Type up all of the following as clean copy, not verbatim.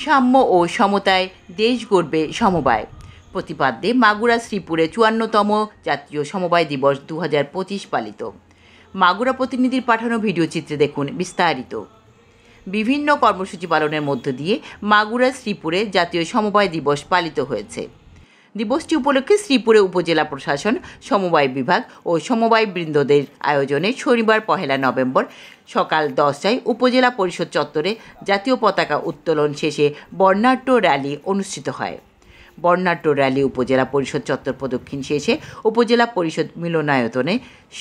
সাম্য ও সমতায় দেশ গড়বে সমবায় প্রতিপাদ্যে মাগুরা শ্রীপুরে ৫৪তম জাতীয় সমবায় দিবস ২০২৫ পালিত। মাগুরা প্রতিনিধির পাঠানো ভিডিও চিত্রে দেখুন বিস্তারিত। বিভিন্ন কর্মসূচি পালনের মধ্য দিয়ে মাগুরা শ্রীপুরে জাতীয় সমবায় দিবস পালিত হয়েছে। দিবসটি উপলক্ষে শ্রীপুরে উপজেলা প্রশাসন, সমবায় বিভাগ ও সমবায় বৃন্দদের আয়োজনে শনিবার ১ নভেম্বর সকাল ১০টায় উপজেলা পরিষদ চত্বরে জাতীয় পতাকা উত্তোলন শেষে বর্ণাঢ্য র্যালি অনুষ্ঠিত হয়। বর্ণাঢ্য র্যালি উপজেলা পরিষদ চত্বর প্রদক্ষিণ শেষে উপজেলা পরিষদ মিলনায়তনে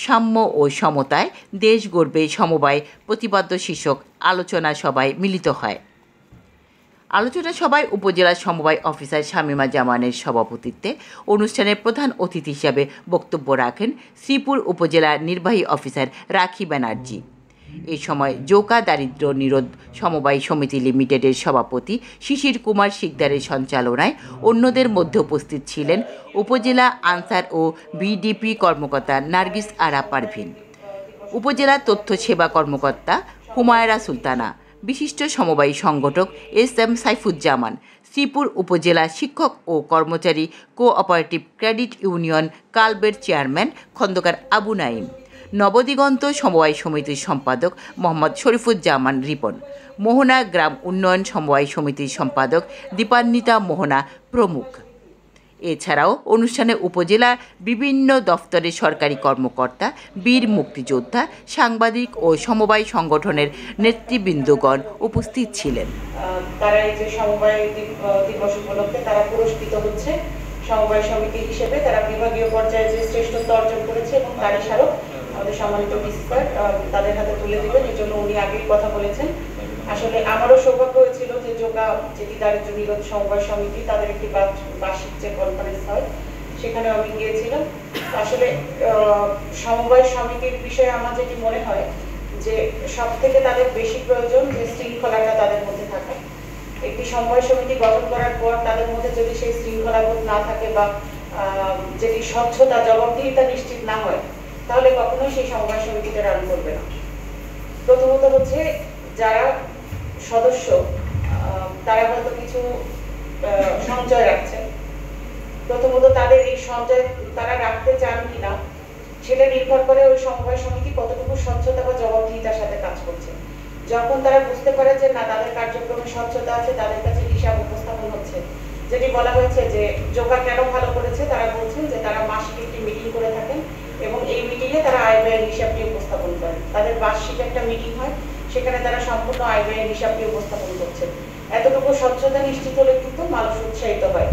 সাম্য ও সমতায় দেশ গড়বে সমবায় প্রতিপাদ্য শীর্ষক আলোচনা সভায় মিলিত হয়। আলোচনা সভায় উপজেলা সমবায় অফিসার শামীমা জামানের সভাপতিত্বে অনুষ্ঠানের প্রধান অতিথি হিসাবে বক্তব্য রাখেন শ্রীপুর উপজেলা নির্বাহী অফিসার রাখি ব্যানার্জি। এ সময় জোকা দারিদ্র্য নিরোধ সমবায় সমিতি লিমিটেডের সভাপতি শিশির কুমার শিকদারের সঞ্চালনায় অন্যদের মধ্যে উপস্থিত ছিলেন উপজেলা আনসার ও বিডিপি কর্মকর্তা নার্গিস আরা পারভিন, উপজেলা তথ্য সেবা কর্মকর্তা হুমায়রা সুলতানা, বিশিষ্ট সমবায়ী সংগঠক এস.এম. সাইফুজ্জামান, শ্রীপুর উপজেলা শিক্ষক ও কর্মচারী কোঅপারেটিভ ক্রেডিট ইউনিয়ন কালবের চেয়ারম্যান খন্দকার আবু নাইম, নবদিগন্ত সমবায় সমিতির সম্পাদক মোহাম্মদ শরীফুজ্জামান রিপন, মোহনা গ্রাম উন্নয়ন সমবায় সমিতির সম্পাদক দীপান্বিতা মোহনা প্রমুখ। এছাড়াও অনুষ্ঠানে উপজেলার বিভিন্ন দফতরের সরকারি কর্মকর্তা, বীর মুক্তিযোদ্ধা, সাংবাদিক ও সমবায় সংগঠনের নেতৃবৃন্দগণ উপস্থিত ছিলেন। তারা এই যে সমবায় দিবস উপলক্ষে তারা পুরস্কৃত হচ্ছে সমবায় সমিতি হিসেবে। তারা বিভাগীয় পর্যায়ে যে শ্রেষ্ঠত্ব অর্জন করেছে এবং তারই স্মারক আমাদের সম্মানিত ডিসি স্যার তাদের হাতে তুলে দিবেন। এর জন্য উনি আগেই কথা বলেছেন। আসলে আমারও সৌভাগ্য হয়েছিল যে যোগা যেটি দারিদ্র নিরোধ সমবায় সমিতি তাদের একটি বার্ষিক যে কনফারেন্স হয় সেখানে আমি গিয়েছিলাম। আসলে সমবায় সমিতির বিষয়ে আমার যেটি মনে হয় যে সব থেকে তাদের বেশি প্রয়োজন যে শৃঙ্খলাটা তাদের মধ্যে থাকে। একটি সমবায় সমিতি গঠন করার পর তাদের মধ্যে যদি সেই শৃঙ্খলাবোধ না থাকে বা যেটি স্বচ্ছতা জবাবদিহিতা নিশ্চিত না হয় তাহলে কখনোই সেই সমবায় সমিতিটা রান করবে না। প্রথমত হচ্ছে যারা সদস্য তারা হয়তো কিছু সঞ্চয় রাখছেন। প্রথমত তাদের এই সঞ্চয় তারা রাখতে চান কিনা সেটা নির্ভর করে ওই সমবায় সমিতি কতটুকু স্বচ্ছতা বা জবাবদিহিতার সাথে কাজ করছে। যখন তারা বুঝতে পারে যে না তাদের কার্যক্রমে স্বচ্ছতা আছে, তাদের কাছে হিসাব উপস্থাপন হচ্ছে, যেটি বলা হয়েছে যে জোকা কেন ভালো করেছে, তারা বলছেন যে তারা মাসিক একটি মিটিং করে থাকেন এবং এই মিটিংয়ে তারা আয় ব্যয়ের হিসাবটি উপস্থাপন করেন। তাদের বার্ষিক একটা মিটিং হয়, সেখানে তারা সম্পূর্ণ আয় ব্যয়ের হিসাবটি উপস্থাপন করছেন। এতটুকু স্বচ্ছতা নিশ্চিত হলে কিন্তু মানুষ উৎসাহিত হয়।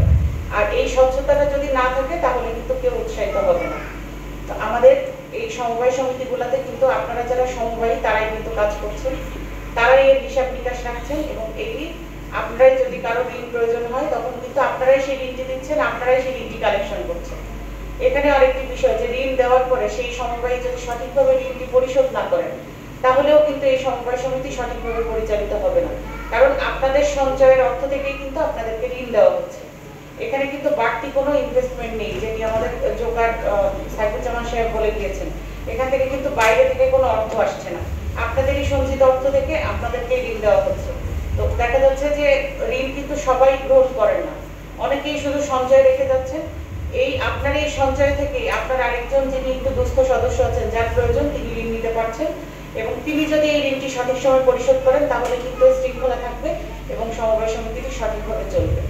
আর এই স্বচ্ছতাটা যদি না থাকে তাহলে কিন্তু কেউ উৎসাহিত হবে না। তো আমাদের এই সমবায় সমিতিগুলোতে কিন্তু আপনারা যারা সমবায়ী তারাই কিন্তু কাজ করছেন, তারাই এর হিসাব নিকাশ রাখছেন এবং এটি আপনারাই যদি কারো ঋণ প্রয়োজন হয় তখন কিন্তু আপনারাই সেই ঋণটি দিচ্ছেন, আপনারাই সেই ঋণটি কালেকশন করছেন। এখানে আরেকটি বিষয় যে ঋণ দেওয়ার পরে সেই সমবায়ী যদি সঠিকভাবে ঋণটি পরিশোধ না করেন তাহলেও কিন্তু এই সমবায় সমিতি সঠিকভাবে পরিচালিত হবে না, কারণ আপনাদের সঞ্চয়ের অর্থ থেকেই কিন্তু আপনাদেরকে ঋণ দেওয়া হচ্ছে। এখানে কিন্তু বাড়তি কোনো ইনভেস্টমেন্ট নেই, যেটি আমাদের জোকার সাইফুজ্জামান সাহেব বলে গিয়েছেন। এখান থেকে কিন্তু বাইরে থেকে কোনো অর্থ আসছে না, আপনাদেরই সঞ্চিত অর্থ থেকে আপনাদেরকে ঋণ দেওয়া হচ্ছে। তো দেখা যাচ্ছে যে ঋণ কিন্তু সবাই গ্রহণ করেন না, অনেকেই শুধু সঞ্চয় রেখে যাচ্ছেন। এই আপনার এই সঞ্চয় থেকে আপনার আরেকজন যিনি একটু দুস্থ সদস্য আছেন যার প্রয়োজন তিনি ঋণ নিতে পারছেন এবং তিনি যদি এই ঋণটি সঠিক সময় পরিশোধ করেন তাহলে কিন্তু শৃঙ্খলা থাকবে এবং সমবায় সমিতিটি সঠিকভাবে চলবে।